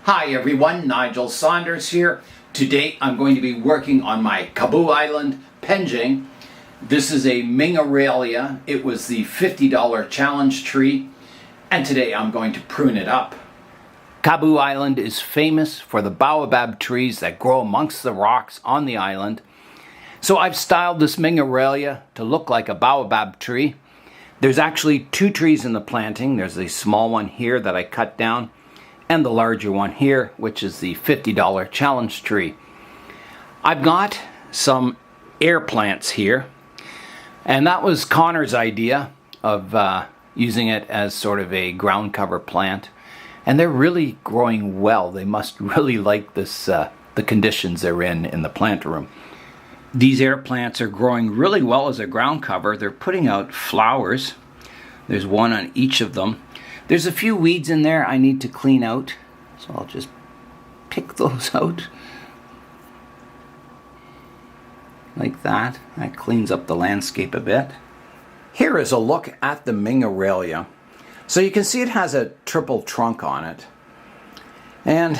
Hi everyone, Nigel Saunders here. Today I'm going to be working on my Kaboo Island Penjing. This is a Ming Aralia. It was the $50 challenge tree, and today I'm going to prune it up. Kaboo Island is famous for the baobab trees that grow amongst the rocks on the island. So I've styled this Ming Aralia to look like a baobab tree. There's actually two trees in the planting. There's a small one here that I cut down, and the larger one here, which is the $50 challenge tree. I've got some air plants here, and that was Connor's idea of using it as sort of a ground cover plant, and they're really growing well. They must really like this, the conditions they're in the plant room. These air plants are growing really well as a ground cover. They're putting out flowers. There's one on each of them. There's a few weeds in there I need to clean out, so I'll just pick those out. Like that. That cleans up the landscape a bit. Here is a look at the Ming Aralia. So you can see it has a triple trunk on it. And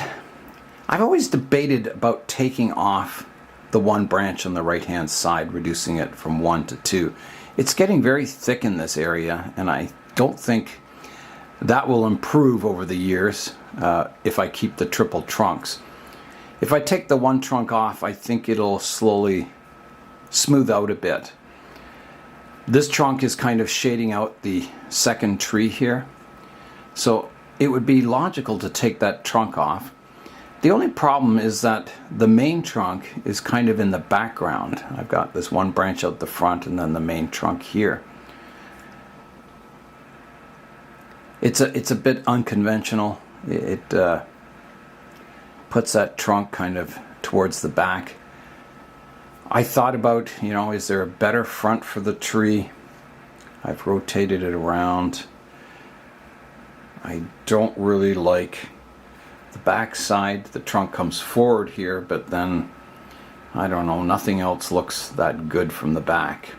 I've always debated about taking off the one branch on the right hand side, reducing it from 1 to 2. It's getting very thick in this area, and I don't think that will improve over the years if I keep the triple trunks. If I take the one trunk off, I think it'll slowly smooth out a bit. This trunk is kind of shading out the second tree here, so it would be logical to take that trunk off. The only problem is that the main trunk is kind of in the background. I've got this one branch out the front and then the main trunk here. It's a bit unconventional. It puts that trunk kind of towards the back. I thought about, is there a better front for the tree? I've rotated it around. I don't really like the back side. The trunk comes forward here, but then, I don't know, nothing else looks that good from the back.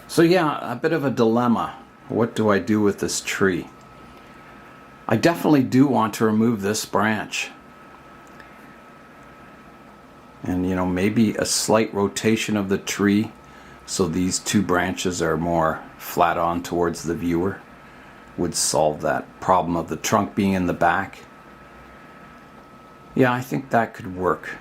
So yeah, a bit of a dilemma. What do I do with this tree? I definitely do want to remove this branch. And maybe a slight rotation of the tree so these two branches are more flat on towards the viewer would solve that problem of the trunk being in the back. Yeah, I think that could work.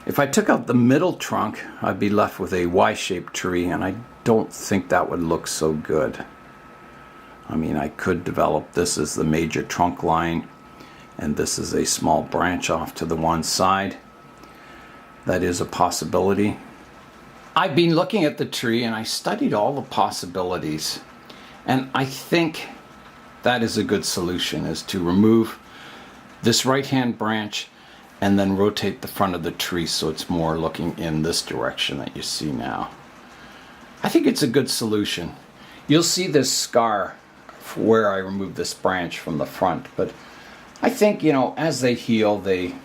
If I took out the middle trunk, I'd be left with a Y-shaped tree, and I don't think that would look so good. I mean, I could develop this as the major trunk line, and this is a small branch off to the one side. That is a possibility. I've been looking at the tree, and I studied all the possibilities, and I think that is a good solution, is to remove this right-hand branch and then rotate the front of the tree so it's more looking in this direction that you see now. I think it's a good solution. You'll see this scar where I removed this branch from the front, but I think, as they heal, they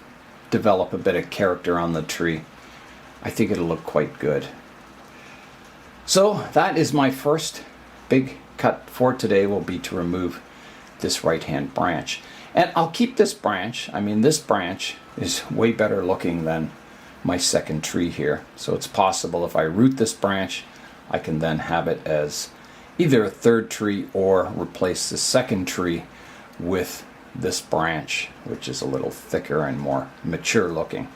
develop a bit of character on the tree. I think it'll look quite good. So that is my first big cut for today, will be to remove this right-hand branch. And I'll keep this branch. I mean, this branch is way better looking than my second tree here. So it's possible if I root this branch, I can then have it as either a third tree or replace the second tree with this branch, which is a little thicker and more mature looking.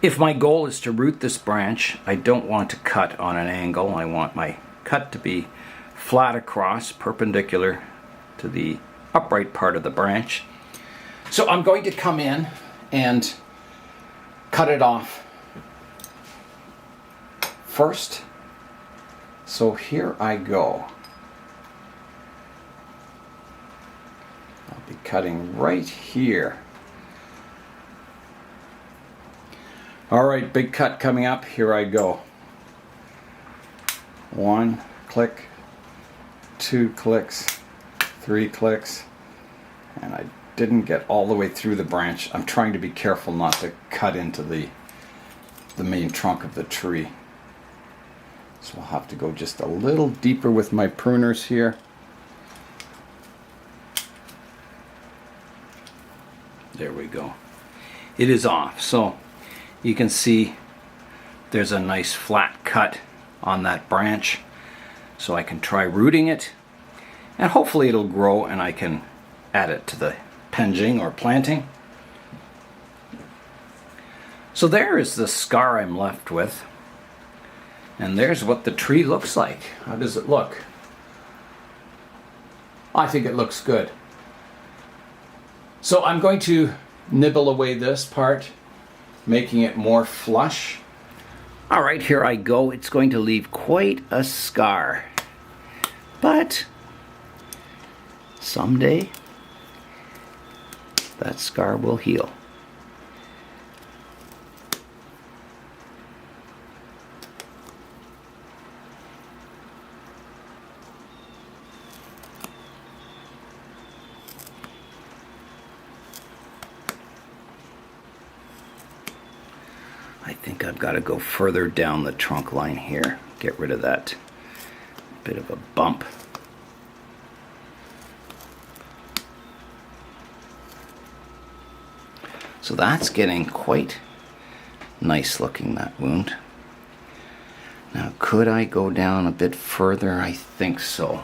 If my goal is to root this branch, I don't want to cut on an angle. I want my cut to be flat across, perpendicular to the upright part of the branch. So I'm going to come in and cut it off first. So here I go. I'll be cutting right here. All right, big cut coming up. Here I go. 1 click, 2 clicks, 3 clicks, and I didn't get all the way through the branch. I'm trying to be careful not to cut into the main trunk of the tree. So I'll have to go just a little deeper with my pruners here. There we go. It is off. So you can see there's a nice flat cut on that branch. So I can try rooting it, and hopefully it'll grow and I can add it to the penjing or planting. So there is the scar I'm left with. And there's what the tree looks like. How does it look? I think it looks good. So I'm going to nibble away this part, making it more flush. All right, here I go. It's going to leave quite a scar. But someday that scar will heal. I think I've got to go further down the trunk line here. Get rid of that bit of a bump. So that's getting quite nice looking, that wound. Now, could I go down a bit further? I think so.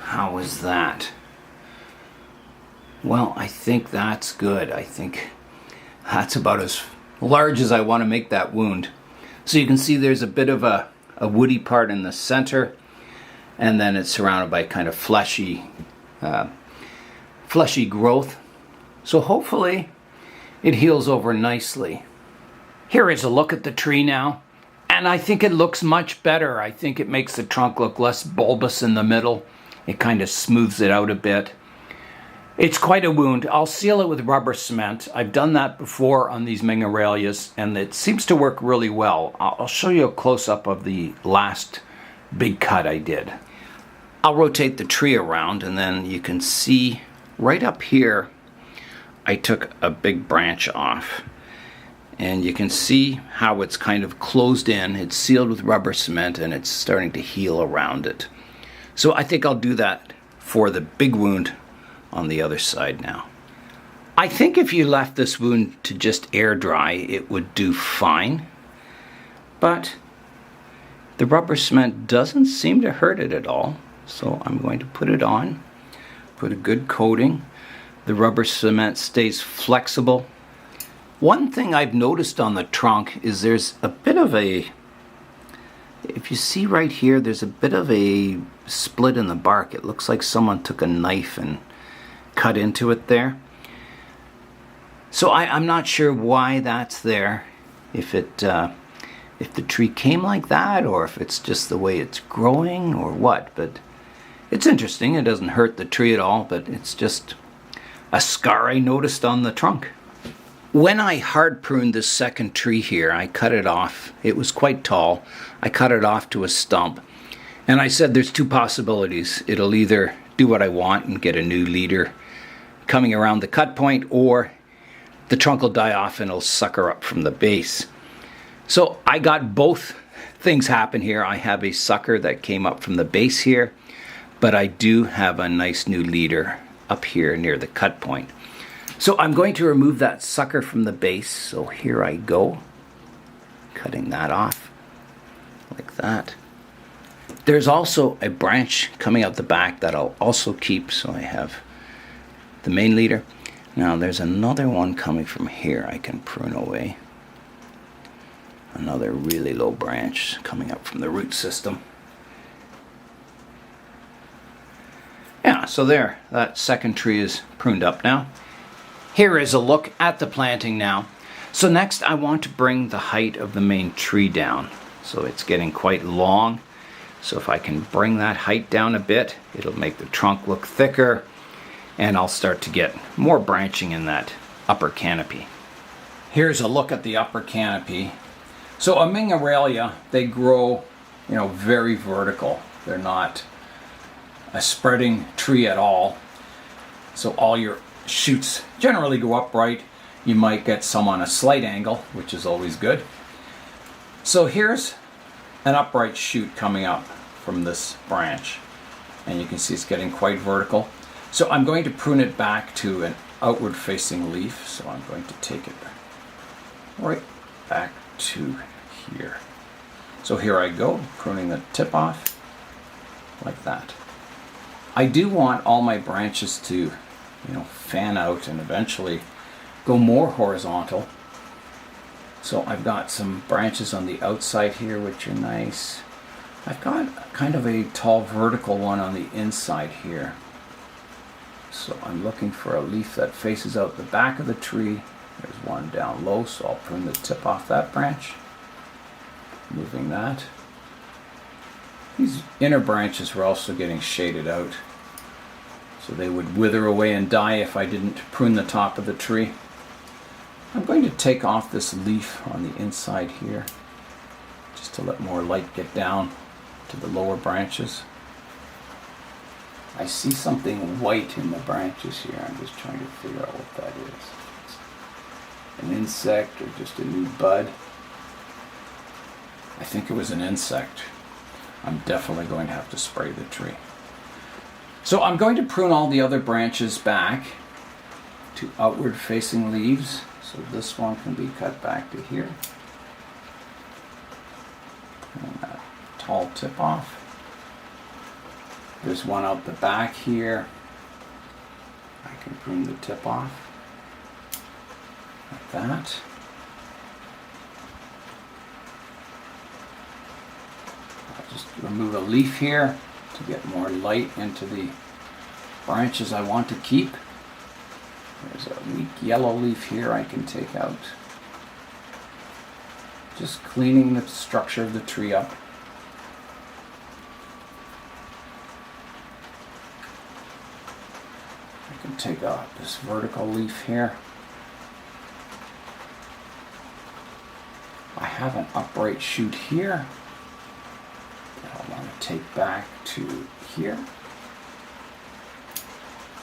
How is that? Well, I think that's good. I think that's about as large as I want to make that wound. So you can see there's a bit of a woody part in the center, and then it's surrounded by kind of fleshy growth. So hopefully it heals over nicely. Here is a look at the tree now, and I think it looks much better. I think it makes the trunk look less bulbous in the middle. It kind of smooths it out a bit. It's quite a wound. I'll seal it with rubber cement. I've done that before on these Ming Aralias, and it seems to work really well. I'll show you a close-up of the last big cut I did. I'll rotate the tree around, and then you can see right up here, I took a big branch off. And you can see how it's kind of closed in. It's sealed with rubber cement, and it's starting to heal around it. So I think I'll do that for the big wound on the other side now. I think if you left this wound to just air dry, it would do fine. But the rubber cement doesn't seem to hurt it at all. So I'm going to put it on, put a good coating. The rubber cement stays flexible. One thing I've noticed on the trunk is there's a bit of a, if you see right here, there's a bit of a split in the bark. It looks like someone took a knife and cut into it there. So I'm not sure why that's there. If the tree came like that, or if it's just the way it's growing, or what. But it's interesting. It doesn't hurt the tree at all, but it's just a scar I noticed on the trunk. When I hard pruned this second tree here, I cut it off. It was quite tall. I cut it off to a stump. And I said there's two possibilities. It'll either do what I want and get a new leader coming around the cut point, or the trunk will die off and it'll sucker up from the base. So I got both things happen here. I have a sucker that came up from the base here, but I do have a nice new leader up here near the cut point. So I'm going to remove that sucker from the base. So here I go, cutting that off like that. There's also a branch coming out the back that I'll also keep. So I have the main leader. Now there's another one coming from here I can prune away. Another really low branch coming up from the root system. Yeah, so there, that second tree is pruned up now. Here is a look at the planting now. So next I want to bring the height of the main tree down. So it's getting quite long. So if I can bring that height down a bit, it'll make the trunk look thicker, and I'll start to get more branching in that upper canopy. Here's a look at the upper canopy. So a Ming Aralia, they grow, very vertical. They're not a spreading tree at all. So all your shoots generally go upright. You might get some on a slight angle, which is always good. So here's an upright shoot coming up from this branch. And you can see it's getting quite vertical. So I'm going to prune it back to an outward facing leaf. So I'm going to take it right back to here. So here I go, pruning the tip off like that. I do want all my branches to, fan out and eventually go more horizontal. So I've got some branches on the outside here, which are nice. I've got kind of a tall vertical one on the inside here. So I'm looking for a leaf that faces out the back of the tree. There's one down low, so I'll prune the tip off that branch. Moving that. These inner branches were also getting shaded out, so they would wither away and die if I didn't prune the top of the tree. I'm going to take off this leaf on the inside here, just to let more light get down to the lower branches. I see something white in the branches here. I'm just trying to figure out what that is. An insect or just a new bud? I think it was an insect. I'm definitely going to have to spray the tree. So I'm going to prune all the other branches back to outward facing leaves. So this one can be cut back to here. And that tall tip off. There's one out the back here. I can prune the tip off like that. I'll just remove a leaf here to get more light into the branches I want to keep. There's a weak yellow leaf here I can take out. Just cleaning the structure of the tree up. I can take out this vertical leaf here. I have an upright shoot here that I want to take back to here.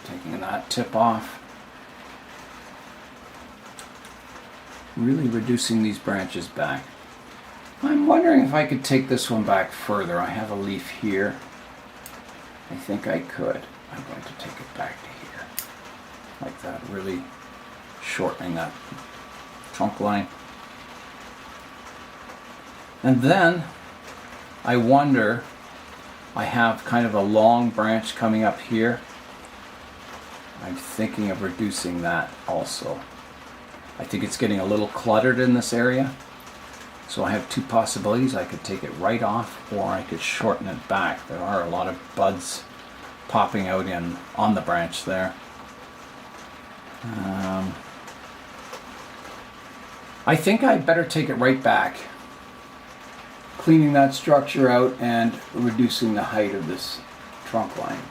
Taking that tip off. Really reducing these branches back. I'm wondering if I could take this one back further. I have a leaf here. I think I could. I'm going to take it back to here. Like that, really shortening that trunk line. And then I wonder, I have kind of a long branch coming up here. I'm thinking of reducing that also. I think it's getting a little cluttered in this area. So I have two possibilities. I could take it right off, or I could shorten it back. There are a lot of buds popping out on the branch there. I think I'd better take it right back, cleaning that structure out and reducing the height of this trunk line.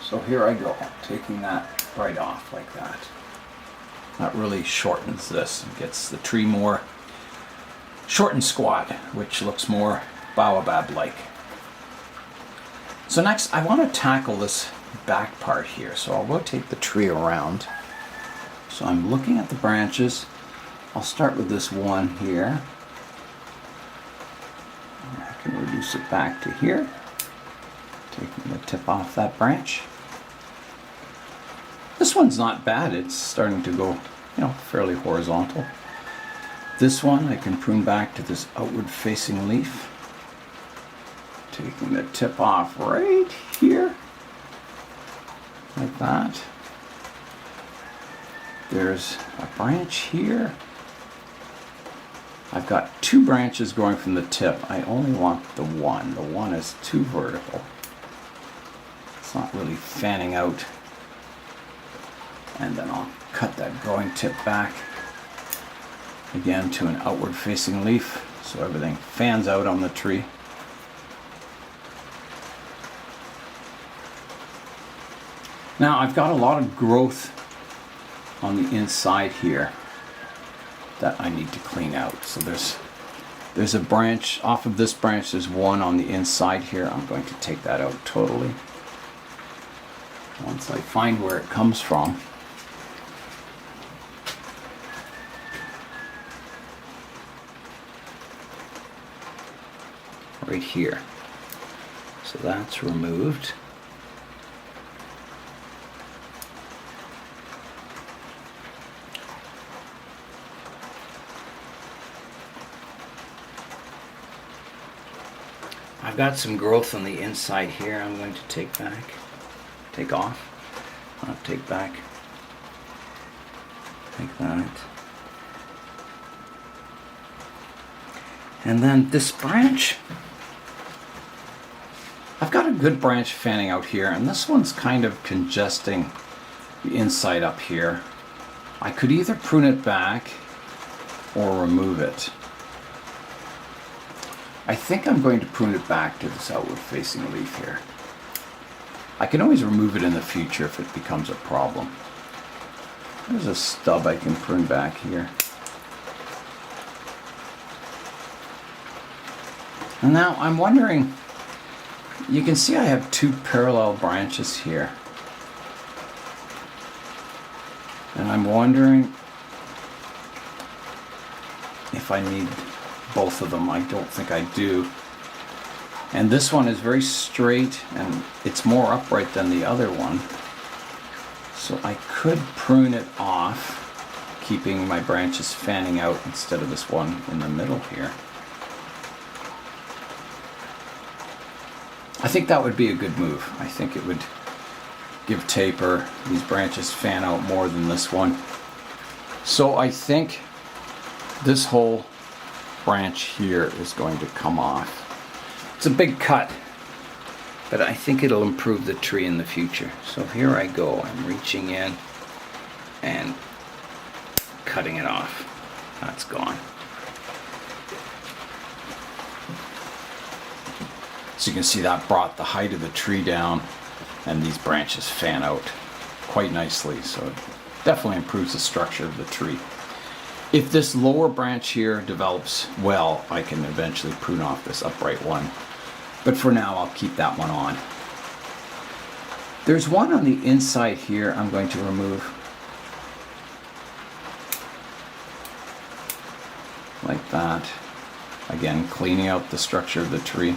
So here I go, taking that right off like that. That really shortens this and gets the tree more short and squat, which looks more baobab-like. So next, I want to tackle this back part here. So I'll rotate the tree around. So I'm looking at the branches. I'll start with this one here. I can reduce it back to here, taking the tip off that branch. This one's not bad. It's starting to go, fairly horizontal. This one I can prune back to this outward facing leaf, taking the tip off right here, like that. There's a branch here. I've got two branches going from the tip. I only want the one. The one is too vertical. It's not really fanning out. And then I'll cut that growing tip back again to an outward facing leaf so everything fans out on the tree. Now I've got a lot of growth on the inside here that I need to clean out. So there's There's a branch, off of this branch there's one on the inside here. I'm going to take that out totally once I find where it comes from. Right here. So that's removed. I've got some growth on the inside here I'm going to take off, not take back, like that. And then this branch, I've got a good branch fanning out here, and this one's kind of congesting the inside up here. I could either prune it back or remove it. I think I'm going to prune it back to this outward facing leaf here. I can always remove it in the future if it becomes a problem. There's a stub I can prune back here. And now I'm wondering, you can see I have two parallel branches here. And I'm wondering if I need both of them. I don't think I do. And this one is very straight and it's more upright than the other one. So I could prune it off, keeping my branches fanning out instead of this one in the middle here. I think that would be a good move. I think it would give taper. These branches fan out more than this one. So I think this whole branch here is going to come off. It's a big cut, but I think it'll improve the tree in the future. So here I go. I'm reaching in and cutting it off. That's gone. So you can see that brought the height of the tree down, and these branches fan out quite nicely. So it definitely improves the structure of the tree. If this lower branch here develops well, I can eventually prune off this upright one. But for now, I'll keep that one on. There's one on the inside here I'm going to remove. Like that. Again, cleaning out the structure of the tree.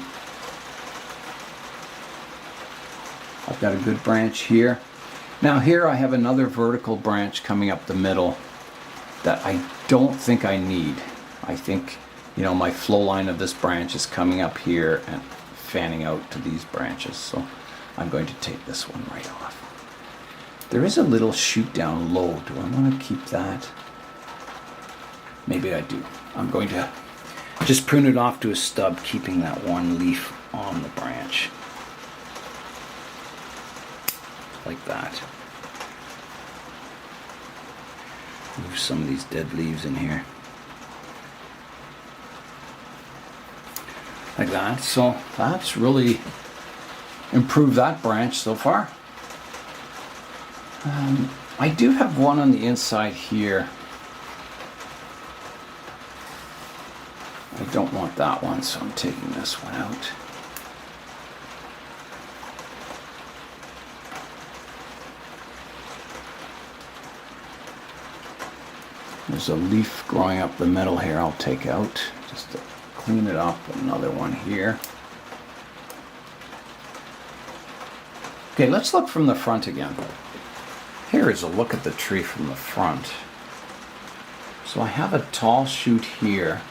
I've got a good branch here. Now here I have another vertical branch coming up the middle that I don't think I need. I think, you know, my flow line of this branch is coming up here and fanning out to these branches. So I'm going to take this one right off. There is a little shoot down low. Do I want to keep that? Maybe I do. I'm going to just prune it off to a stub, keeping that one leaf on the branch. Like that. Move some of these dead leaves in here. Like that. So that's really improved that branch so far. I do have one on the inside here. I don't want that one, so I'm taking this one out. There's a leaf growing up the middle here I'll take out just to clean it up. Another one here. Okay, let's look from the front again. Here is a look at the tree from the front. So I have a tall shoot here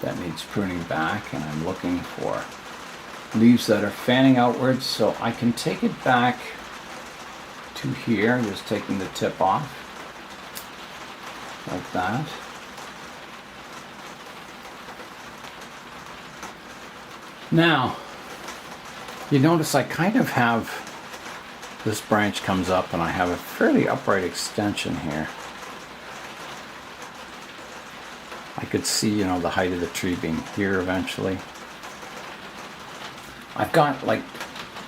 that needs pruning back, and I'm looking for leaves that are fanning outwards, so I can take it back to here, just taking the tip off. Like that. Now, you notice I kind of have this branch comes up and I have a fairly upright extension here. I could see, you know, the height of the tree being here eventually. I've got, like,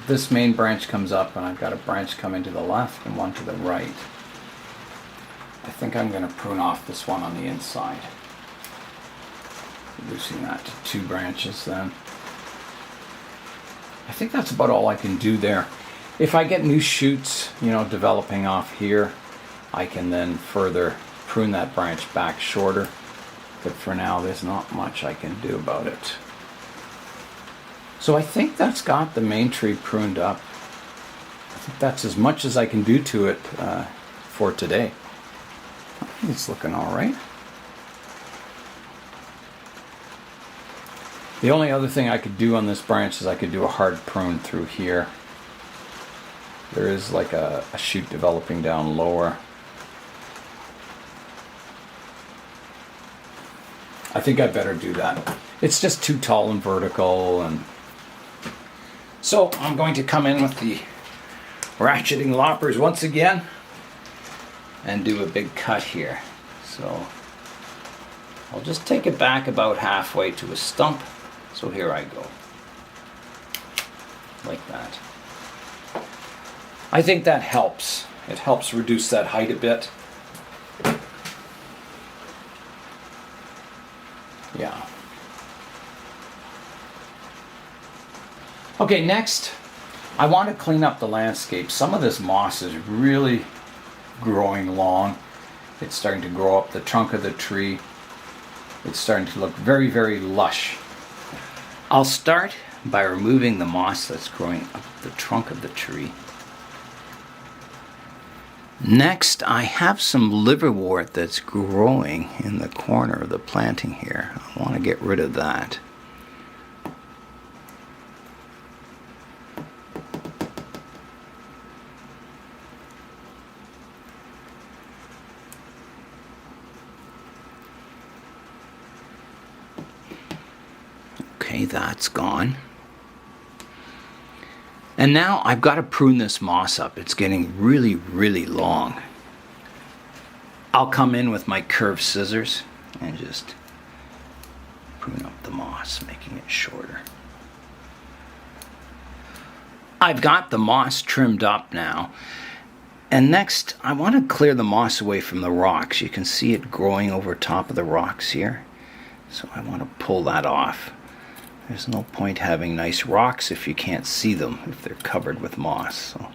this main branch comes up and I've got a branch coming to the left and one to the right. I think I'm going to prune off this one on the inside. Reducing that to 2 branches then. I think that's about all I can do there. If I get new shoots, you know, developing off here, I can then further prune that branch back shorter. But for now, there's not much I can do about it. So I think that's got the main tree pruned up. I think that's as much as I can do to it for today. I think it's looking all right. The only other thing I could do on this branch is I could do a hard prune through here. There is like a shoot developing down lower. I think I better do that. It's just too tall and vertical, and so I'm going to come in with the ratcheting loppers once again and do a big cut here. So I'll just take it back about halfway to a stump. So here I go, like that. I think that helps. It helps reduce that height a bit. Yeah. Okay, next, I want to clean up the landscape. Some of this moss is really growing long. It's starting to grow up the trunk of the tree. It's starting to look very, very lush. I'll start by removing the moss that's growing up the trunk of the tree. Next, I have some liverwort that's growing in the corner of the planting here. I want to get rid of that. Okay, that's gone. And now I've got to prune this moss up. It's getting really, really long. I'll come in with my curved scissors and just prune up the moss, making it shorter. I've got the moss trimmed up now. And next, I want to clear the moss away from the rocks. You can see it growing over top of the rocks here. So I want to pull that off. There's no point having nice rocks if you can't see them, if they're covered with moss. So.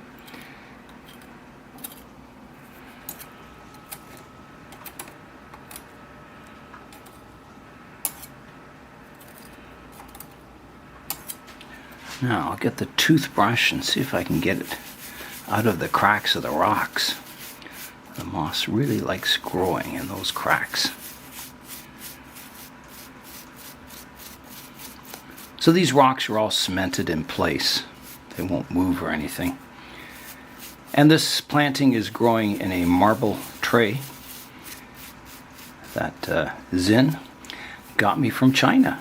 Now I'll get the toothbrush and see if I can get it out of the cracks of the rocks. The moss really likes growing in those cracks. So these rocks are all cemented in place. They won't move or anything. And this planting is growing in a marble tray that Zin got me from China.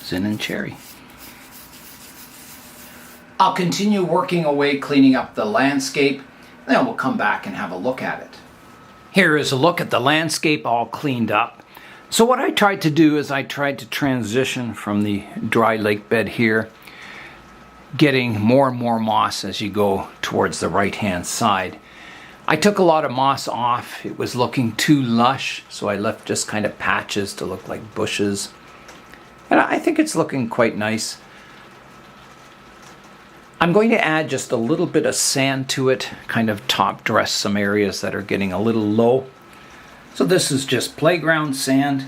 Zin and cherry. I'll continue working away cleaning up the landscape, then we'll come back and have a look at it. Here is a look at the landscape all cleaned up. So what I tried to do is I tried to transition from the dry lake bed here, getting more and more moss as you go towards the right-hand side. I took a lot of moss off. It was looking too lush, so I left just kind of patches to look like bushes. And I think it's looking quite nice. I'm going to add just a little bit of sand to it, kind of top dress some areas that are getting a little low. So this is just playground sand,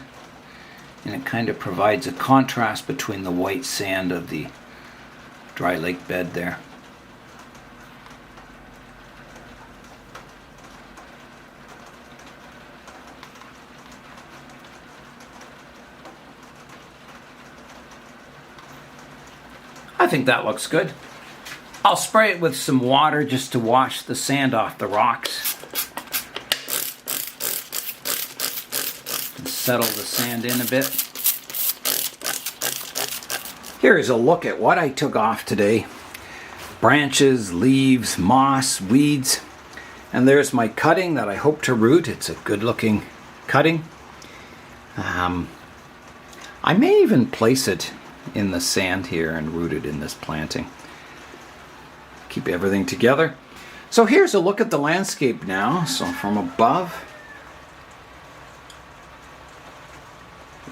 and it kind of provides a contrast between the white sand of the dry lake bed there. I think that looks good. I'll spray it with some water just to wash the sand off the rocks. Settle the sand in a bit. Here is a look at what I took off today. Branches, leaves, moss, weeds. And there's my cutting that I hope to root. It's a good looking cutting. I may even place it in the sand here and root it in this planting. Keep everything together. So here's a look at the landscape now. So from above,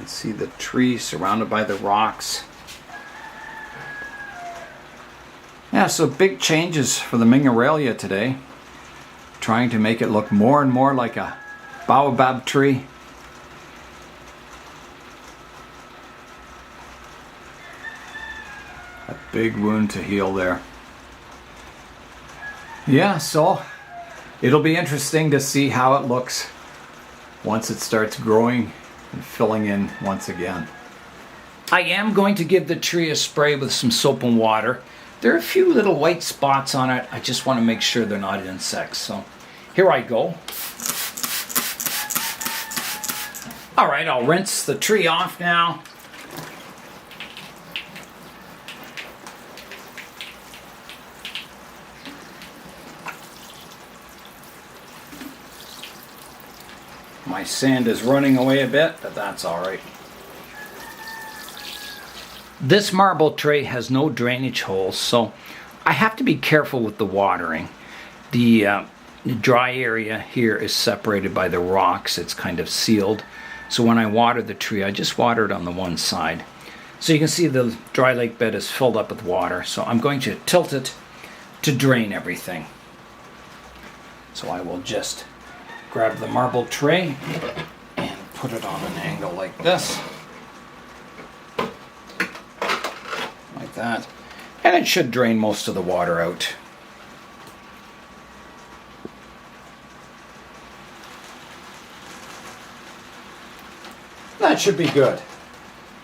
can see the tree surrounded by the rocks. Yeah, so big changes for the Ming Aralia today. Trying to make it look more and more like a baobab tree. A big wound to heal there. Yeah, so it'll be interesting to see how it looks once it starts growing and filling in once again. I am going to give the tree a spray with some soap and water. There are a few little white spots on it. I just want to make sure they're not insects. So here I go. All right, I'll rinse the tree off now. My sand is running away a bit, but that's all right. This marble tray has no drainage holes, so I have to be careful with the watering. The dry area here is separated by the rocks. It's kind of sealed. So when I water the tree, I just water it on the one side. So you can see the dry lake bed is filled up with water. So I'm going to tilt it to drain everything. So I will just grab the marble tray and put it on an angle like this. Like that. And it should drain most of the water out. That should be good.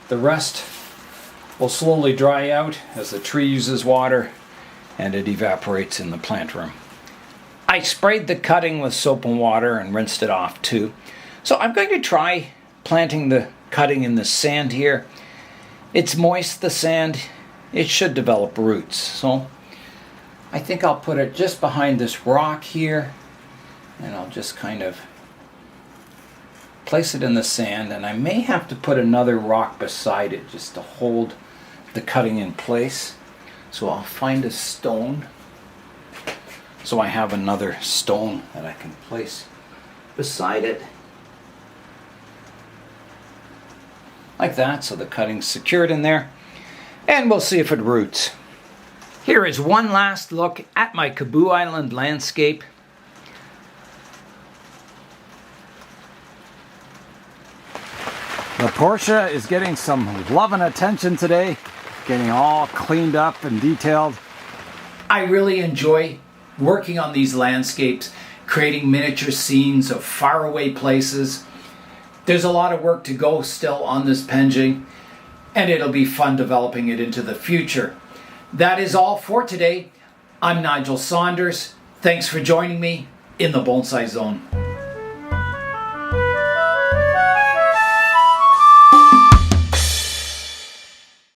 The rest will slowly dry out as the tree uses water and it evaporates in the plant room. I sprayed the cutting with soap and water and rinsed it off too. So I'm going to try planting the cutting in the sand here. It's moist, the sand. It should develop roots. So I think I'll put it just behind this rock here, and I'll just kind of place it in the sand, and I may have to put another rock beside it just to hold the cutting in place. So I'll find a stone. So I have another stone that I can place beside it. Like that, so the cutting's secured in there. And we'll see if it roots. Here is one last look at my Kaboo Island landscape. The Portia is getting some love and attention today, getting all cleaned up and detailed. I really enjoy working on these landscapes, creating miniature scenes of faraway places. There's a lot of work to go still on this Penjing, and it'll be fun developing it into the future. That is all for today. I'm Nigel Saunders. Thanks for joining me in the Bonsai Zone.